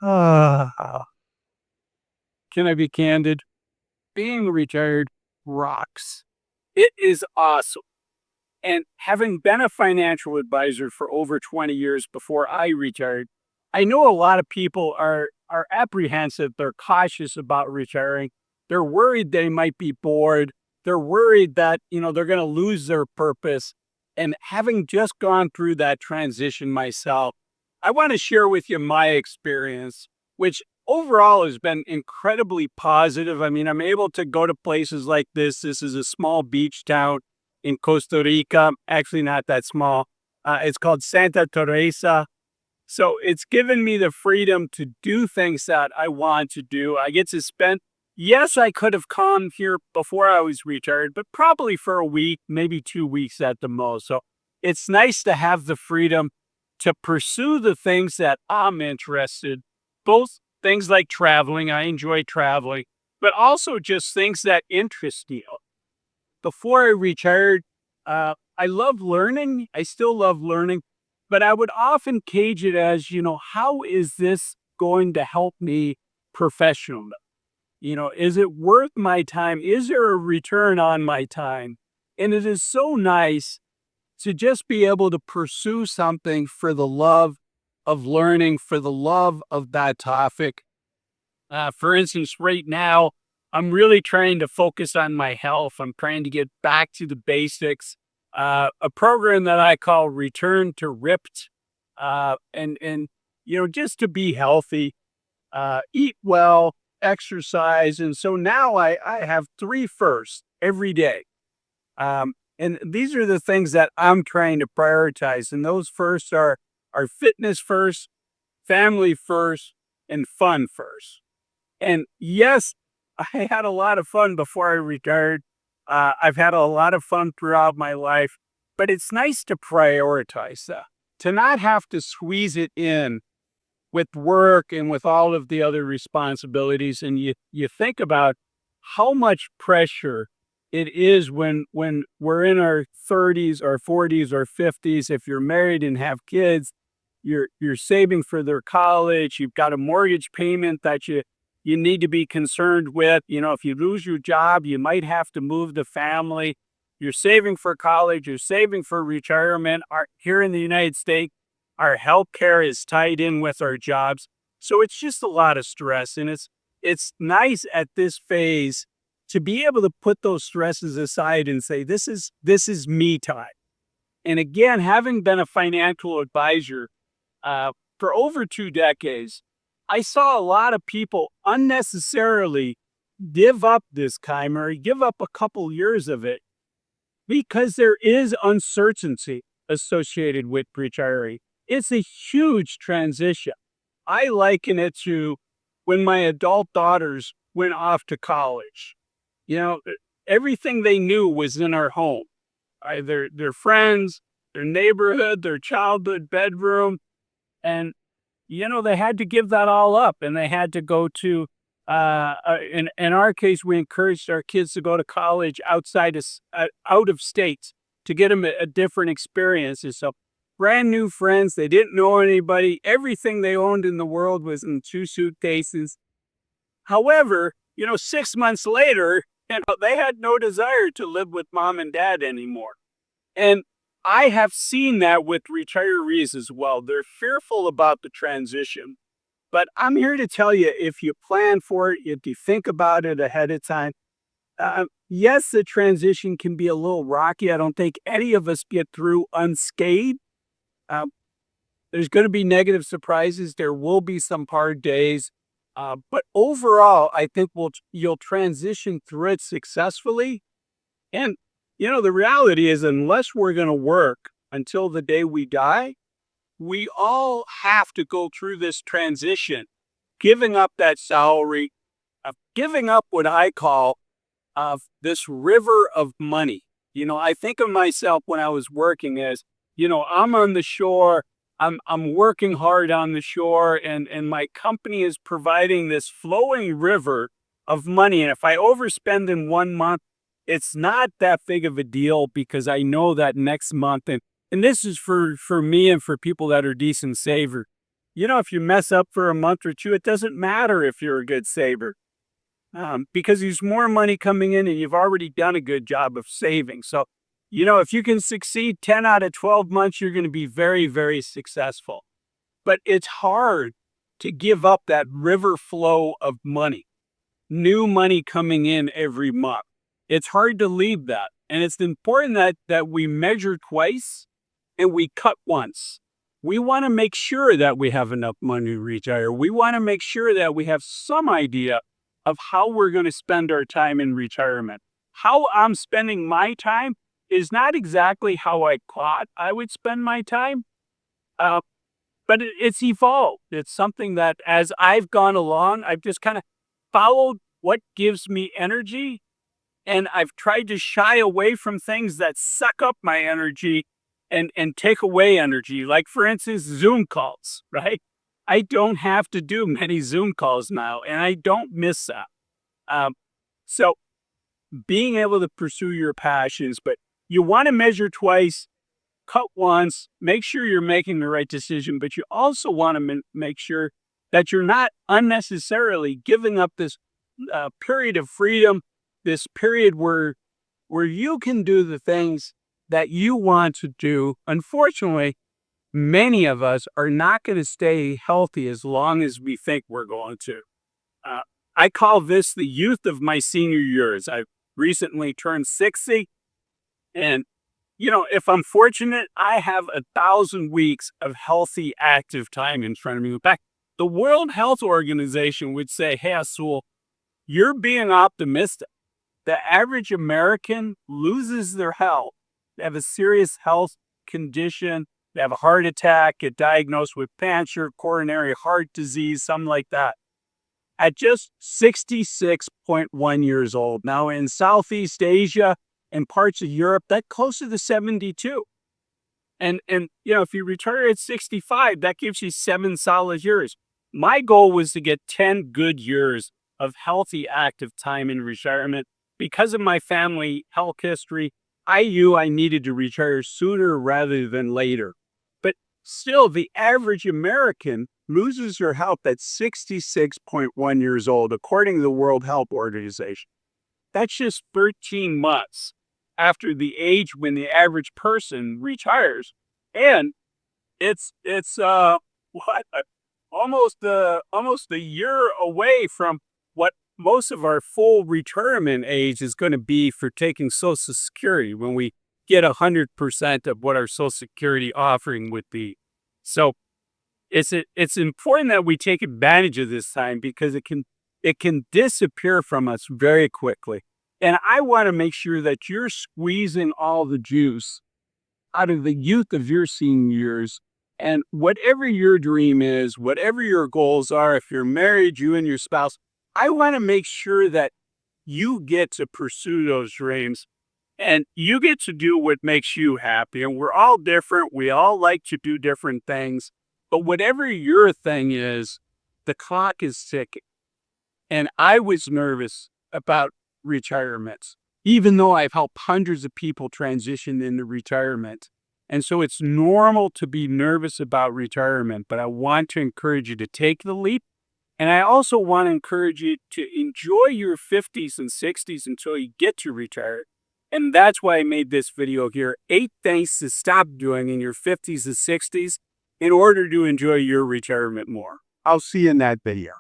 Ah, can I be candid? Being retired rocks. It is awesome. And having been a financial advisor for over 20 years before I retired, I know a lot of people are apprehensive. They're cautious about retiring. They're worried they might be bored. They're worried that, they're going to lose their purpose. And having just gone through that transition myself, I want to share with you my experience, which overall has been incredibly positive. I mean, I'm able to go to places like this. This is a small beach town in Costa Rica, actually not that small. It's called Santa Teresa. So it's given me the freedom to do things that I want to do. I get to spend, yes, I could have come here before I was retired, but probably for a week, maybe 2 weeks at the most. So it's nice to have the freedom to pursue the things that I'm interested, both things like traveling. I enjoy traveling, but also just things that interest you. Before I retired, I love learning. I still love learning, but I would often cage it as, how is this going to help me professionally? Is it worth my time? Is there a return on my time? And it is so nice to just be able to pursue something for the love of learning, for the love of that topic. For instance, right now, I'm really trying to focus on my health. I'm trying to get back to the basics. A program that I call Return to Ripped, and just to be healthy, eat well, exercise, and so now I have three firsts every day. And these are the things that I'm trying to prioritize, and those firsts are fitness first, family first, and fun first. And yes, I had a lot of fun before I retired. I've had a lot of fun throughout my life, but it's nice to prioritize that, to not have to squeeze it in with work and with all of the other responsibilities. And you think about how much pressure it is when we're in our 30s or 40s or 50s. If you're married and have kids, you're saving for their college. You've got a mortgage payment that you need to be concerned with. If you lose your job, you might have to move the family. You're saving for college, you're saving for retirement. Here in the United States, our healthcare is tied in with our jobs. So it's just a lot of stress. And it's nice at this phase to be able to put those stresses aside and say, this is me time. And again, having been a financial advisor for over 2 decades, I saw a lot of people unnecessarily give up this time or give up a couple years of it because there is uncertainty associated with retiring. It's a huge transition. I liken it to when my adult daughters went off to college. You know, everything they knew was in our home. Their friends, their neighborhood, their childhood bedroom, and they had to give that all up, and they had to go to. In our case, we encouraged our kids to go to college out of state to get them a different experiences. So, brand new friends, they didn't know anybody. Everything they owned in the world was in 2 suitcases. However, 6 months later, they had no desire to live with mom and dad anymore. And I have seen that with retirees as well. They're fearful about the transition. But I'm here to tell you, if you plan for it, if you think about it ahead of time, yes, the transition can be a little rocky. I don't think any of us get through unscathed. Um, there's going to be negative surprises. There will be some hard days. But overall, I think you'll transition through it successfully. And, the reality is, unless we're going to work until the day we die, we all have to go through this transition, giving up that salary, giving up what I call this river of money. I think of myself when I was working as, I'm on the shore. I'm working hard on the shore, and my company is providing this flowing river of money. And if I overspend in 1 month, it's not that big of a deal because I know that next month, and this is for me and for people that are decent savers, if you mess up for a month or two, it doesn't matter if you're a good saver, because there's more money coming in and you've already done a good job of saving. So, if you can succeed 10 out of 12 months, you're going to be very, very successful. But it's hard to give up that river flow of money, new money coming in every month. It's hard to leave that. And it's important that we measure twice and we cut once. We want to make sure that we have enough money to retire. We want to make sure that we have some idea of how we're going to spend our time in retirement. How I'm spending my time is not exactly how I thought I would spend my time, uh, but it's evolved. It's something that as I've gone along, I've just kind of followed what gives me energy, and I've tried to shy away from things that suck up my energy and take away energy. Like, for instance, Zoom calls, right? I don't have to do many Zoom calls now, and I don't miss that. Um, so being able to pursue your passions, but you want to measure twice, cut once, make sure you're making the right decision, but you also want to make sure that you're not unnecessarily giving up this period of freedom, this period where you can do the things that you want to do. Unfortunately, many of us are not going to stay healthy as long as we think we're going to. Uh, I call this the youth of my senior years. I've recently turned 60, and if I'm fortunate, I have 1,000 weeks of healthy, active time in front of me. In fact, the World Health Organization would say, "Hey, Azul, you're being optimistic. The average American loses their health. They have a serious health condition. They have a heart attack, get diagnosed with cancer, coronary heart disease, something like that, at just 66.1 years old. Now, in Southeast Asia and parts of Europe, that's closer to 72. And if you retire at 65, that gives you 7 solid years. My goal was to get 10 good years of healthy, active time in retirement. Because of my family health history, I knew I needed to retire sooner rather than later. But still, the average American loses their health at 66.1 years old, according to the World Health Organization. That's just 13 months after the age when the average person retires. And it's what almost a year away from what most of our full retirement age is going to be for taking Social Security, when we get 100% of what our Social Security offering would be. So it's important that we take advantage of this time, because it can disappear from us very quickly. And I want to make sure that you're squeezing all the juice out of the youth of your senior years. And whatever your dream is, whatever your goals are, if you're married, you and your spouse, I want to make sure that you get to pursue those dreams and you get to do what makes you happy. And we're all different. We all like to do different things. But whatever your thing is, the clock is ticking. And I was nervous about retirement, even though I've helped hundreds of people transition into retirement. And so it's normal to be nervous about retirement, but I want to encourage you to take the leap. And I also want to encourage you to enjoy your 50s and 60s until you get to retire. And that's why I made this video here, 8 things to stop doing in your 50s and 60s in order to enjoy your retirement more. I'll see you in that video.